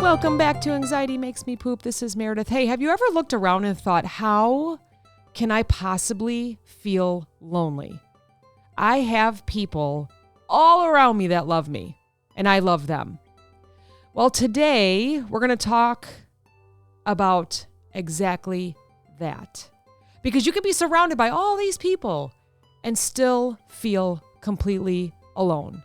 Welcome back to Anxiety Makes Me Poop. This is Meredith. Hey, have you ever looked around and thought, how can I possibly feel lonely? I have people all around me that love me, and I love them. Well, today we're going to talk about exactly that. Because you can be surrounded by all these people and still feel completely alone.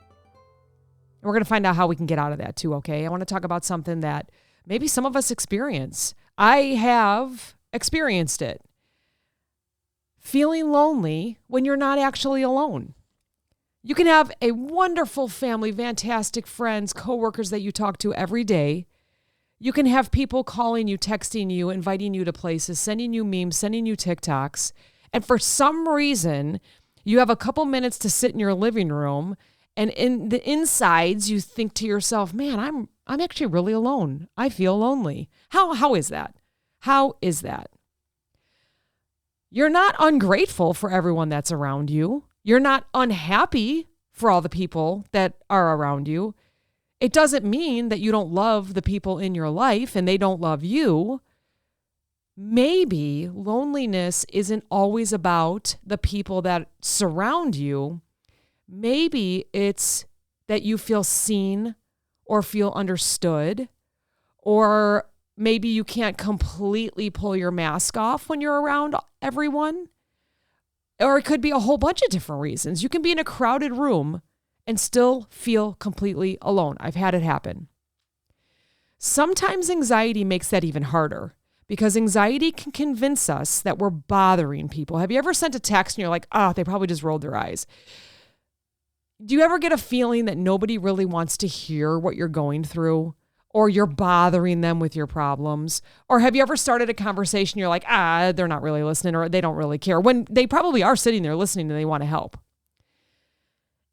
And we're going to find out how we can get out of that too, okay? I want to talk about something that maybe some of us experience. I have experienced it. Feeling lonely when you're not actually alone. You can have a wonderful family, fantastic friends, coworkers that you talk to every day. You can have people calling you, texting you, inviting you to places, sending you memes, sending you TikToks. And for some reason, you have a couple minutes to sit in your living room, and in the insides, you think to yourself, man, I'm actually really alone. I feel lonely. How is that? How is that? You're not ungrateful for everyone that's around you. You're not unhappy for all the people that are around you. It doesn't mean that you don't love the people in your life and they don't love you. Maybe loneliness isn't always about the people that surround you. Maybe it's that you feel seen or feel understood, or maybe you can't completely pull your mask off when you're around everyone. Or it could be a whole bunch of different reasons. You can be in a crowded room and still feel completely alone. I've had it happen. Sometimes anxiety makes that even harder because anxiety can convince us that we're bothering people. Have you ever sent a text and you're like, they probably just rolled their eyes? Do you ever get a feeling that nobody really wants to hear what you're going through, or you're bothering them with your problems? Or have you ever started a conversation, you're like, they're not really listening, or they don't really care, when they probably are sitting there listening and they want to help?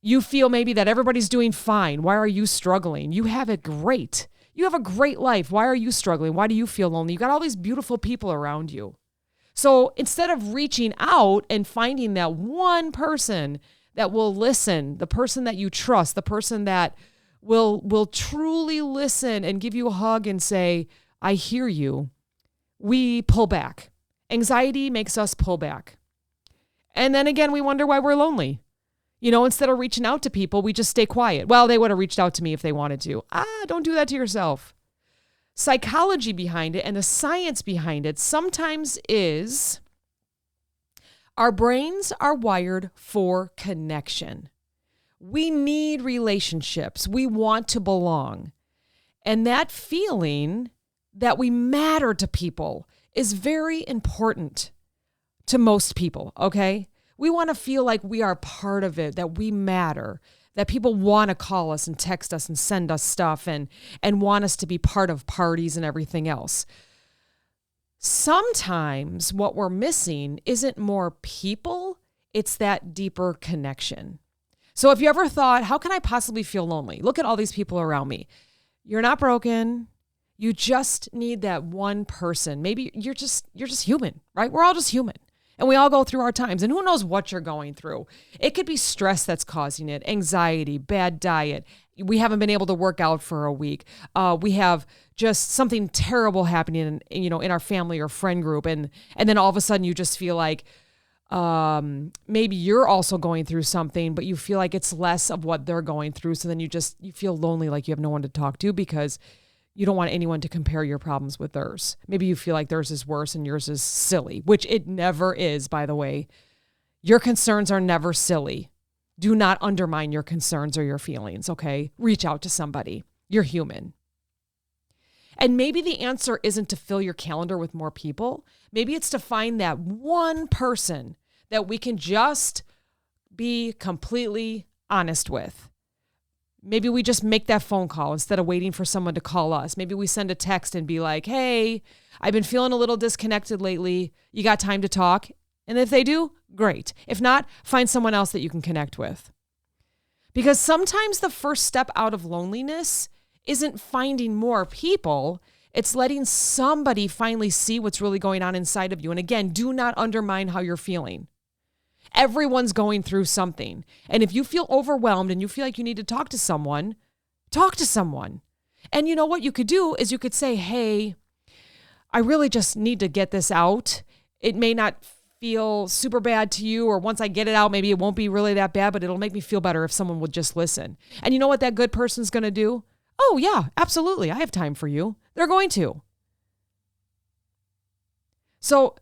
You feel maybe that everybody's doing fine. Why are you struggling? You have it great. You have a great life. Why are you struggling? Why do you feel lonely? You got all these beautiful people around you. So instead of reaching out and finding that one person that will listen, the person that you trust, the person that will truly listen and give you a hug and say, I hear you, we pull back. Anxiety makes us pull back. And then again, we wonder why we're lonely. You know, instead of reaching out to people, we just stay quiet. Well, they would have reached out to me if they wanted to. Don't do that to yourself. Psychology behind it and the science behind it sometimes is our brains are wired for connection. We need relationships. We want to belong. And that feeling that we matter to people is very important to most people, okay? We want to feel like we are part of it, that we matter, that people want to call us and text us and send us stuff and want us to be part of parties and everything else. Sometimes what we're missing isn't more people, it's that deeper connection. So if you ever thought, how can I possibly feel lonely? Look at all these people around me. You're not broken. You just need that one person. Maybe you're just human, right? We're all just human. And we all go through our times. And who knows what you're going through? It could be stress that's causing it, anxiety, bad diet. We haven't been able to work out for a week. We have just something terrible happening in our family or friend group. And then all of a sudden you just feel like maybe you're also going through something, but you feel like it's less of what they're going through. So then you feel lonely, like you have no one to talk to because you don't want anyone to compare your problems with theirs. Maybe you feel like theirs is worse and yours is silly, which it never is, by the way. Your concerns are never silly. Do not undermine your concerns or your feelings, okay? Reach out to somebody. You're human. And maybe the answer isn't to fill your calendar with more people. Maybe it's to find that one person that we can just be completely honest with. Maybe we just make that phone call instead of waiting for someone to call us. Maybe we send a text and be like, hey, I've been feeling a little disconnected lately. You got time to talk? And if they do, great. If not, find someone else that you can connect with. Because sometimes the first step out of loneliness isn't finding more people. It's letting somebody finally see what's really going on inside of you. And again, do not undermine how you're feeling. Everyone's going through something. And if you feel overwhelmed and you feel like you need to talk to someone, talk to someone. And you know what you could do is you could say, hey, I really just need to get this out. It may not feel super bad to you, or once I get it out, maybe it won't be really that bad, but it'll make me feel better if someone would just listen. And you know what that good person's going to do? Oh yeah, absolutely. I have time for you. They're going to. So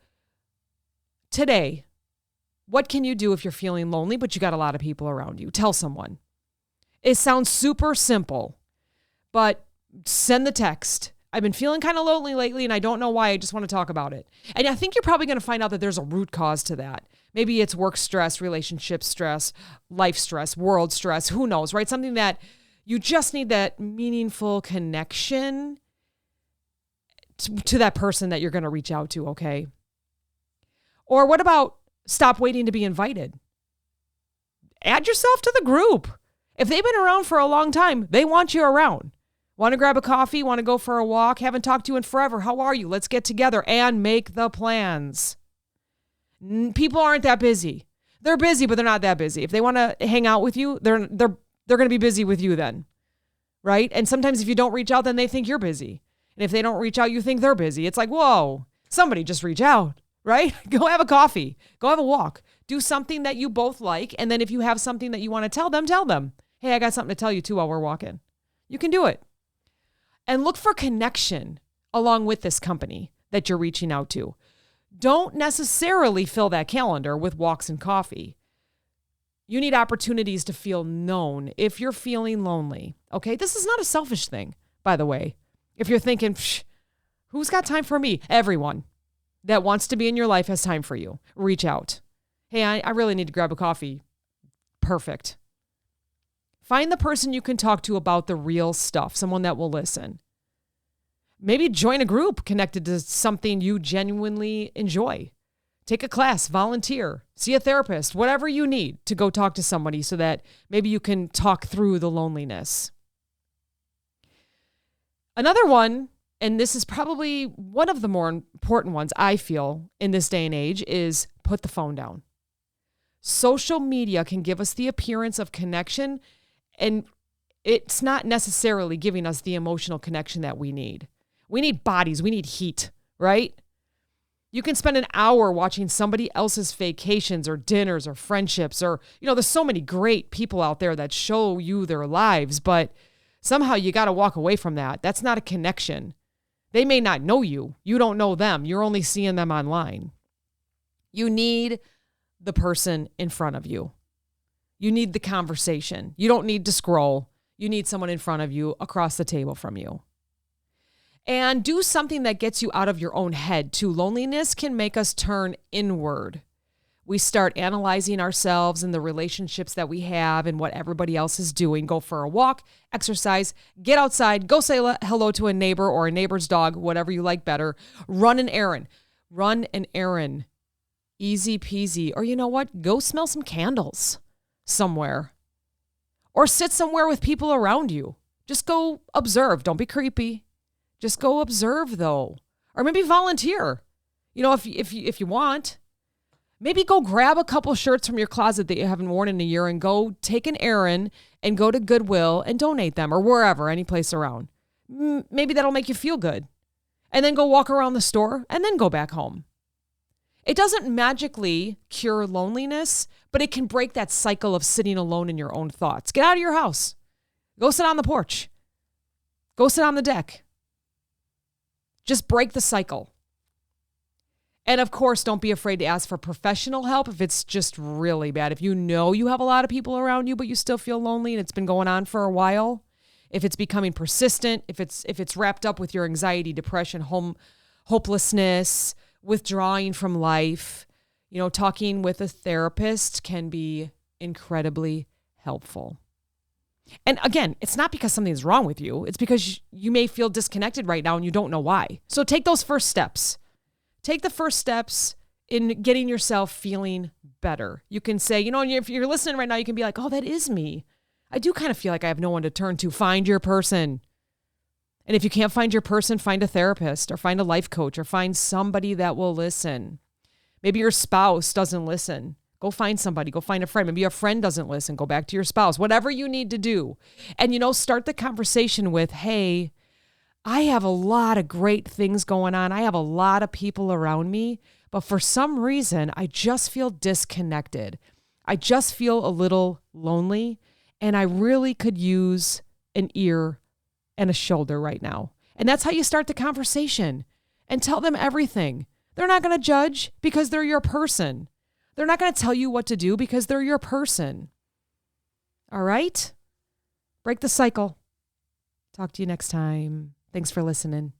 today, what can you do if you're feeling lonely, but you got a lot of people around you? Tell someone. It sounds super simple, but send the text. I've been feeling kind of lonely lately and I don't know why. I just want to talk about it. And I think you're probably going to find out that there's a root cause to that. Maybe it's work stress, relationship stress, life stress, world stress, who knows, right? Something that you just need that meaningful connection to that person that you're going to reach out to, okay? Or what about stop waiting to be invited? Add yourself to the group. If they've been around for a long time, they want you around. Want to grab a coffee? Want to go for a walk? Haven't talked to you in forever. How are you? Let's get together and make the plans. People aren't that busy. They're busy, but they're not that busy. If they want to hang out with you, they're going to be busy with you then, right? And sometimes if you don't reach out, then they think you're busy. And if they don't reach out, you think they're busy. It's like, whoa, somebody just reach out, right? Go have a coffee. Go have a walk. Do something that you both like. And then if you have something that you want to tell them. Hey, I got something to tell you too while we're walking. You can do it. And look for connection along with this company that you're reaching out to. Don't necessarily fill that calendar with walks and coffee. You need opportunities to feel known if you're feeling lonely. Okay, this is not a selfish thing, by the way. If you're thinking, who's got time for me? Everyone that wants to be in your life has time for you. Reach out. Hey, I really need to grab a coffee. Perfect. Find the person you can talk to about the real stuff, someone that will listen. Maybe join a group connected to something you genuinely enjoy. Take a class, volunteer, see a therapist, whatever you need to go talk to somebody so that maybe you can talk through the loneliness. Another one, and this is probably one of the more important ones I feel in this day and age, is put the phone down. Social media can give us the appearance of connection, and it's not necessarily giving us the emotional connection that we need. We need bodies. We need heat, right? You can spend an hour watching somebody else's vacations or dinners or friendships or, there's so many great people out there that show you their lives, but somehow you got to walk away from that. That's not a connection. They may not know you. You don't know them. You're only seeing them online. You need the person in front of you. You need the conversation. You don't need to scroll. You need someone in front of you across the table from you. And do something that gets you out of your own head too. Loneliness can make us turn inward. We start analyzing ourselves and the relationships that we have and what everybody else is doing. Go for a walk, exercise, get outside, go say hello to a neighbor or a neighbor's dog, whatever you like better. Run an errand. Easy peasy. Or you know what? Go smell some candles somewhere. Or sit somewhere with people around you. Just go observe. Don't be creepy. Just go observe though. Or maybe volunteer. If you want. Maybe go grab a couple shirts from your closet that you haven't worn in a year and go take an errand and go to Goodwill and donate them or wherever, any place around. Maybe that'll make you feel good. And then go walk around the store and then go back home. It doesn't magically cure loneliness, but it can break that cycle of sitting alone in your own thoughts. Get out of your house. Go sit on the porch. Go sit on the deck. Just break the cycle. And of course, don't be afraid to ask for professional help if it's just really bad. If you know you have a lot of people around you, but you still feel lonely and it's been going on for a while, if it's becoming persistent, if it's wrapped up with your anxiety, depression, hopelessness, withdrawing from life, talking with a therapist can be incredibly helpful. And again, it's not because something's wrong with you. It's because you may feel disconnected right now and you don't know why. So take those first steps. Take the first steps in getting yourself feeling better. You can say, if you're listening right now, you can be like, oh, that is me. I do kind of feel like I have no one to turn to. Find your person. And if you can't find your person, find a therapist or find a life coach or find somebody that will listen. Maybe your spouse doesn't listen. Go find somebody. Go find a friend. Maybe a friend doesn't listen. Go back to your spouse. Whatever you need to do. And, start the conversation with, hey, I have a lot of great things going on. I have a lot of people around me, but for some reason, I just feel disconnected. I just feel a little lonely, and I really could use an ear and a shoulder right now. And that's how you start the conversation and tell them everything. They're not going to judge because they're your person. They're not going to tell you what to do because they're your person. All right? Break the cycle. Talk to you next time. Thanks for listening.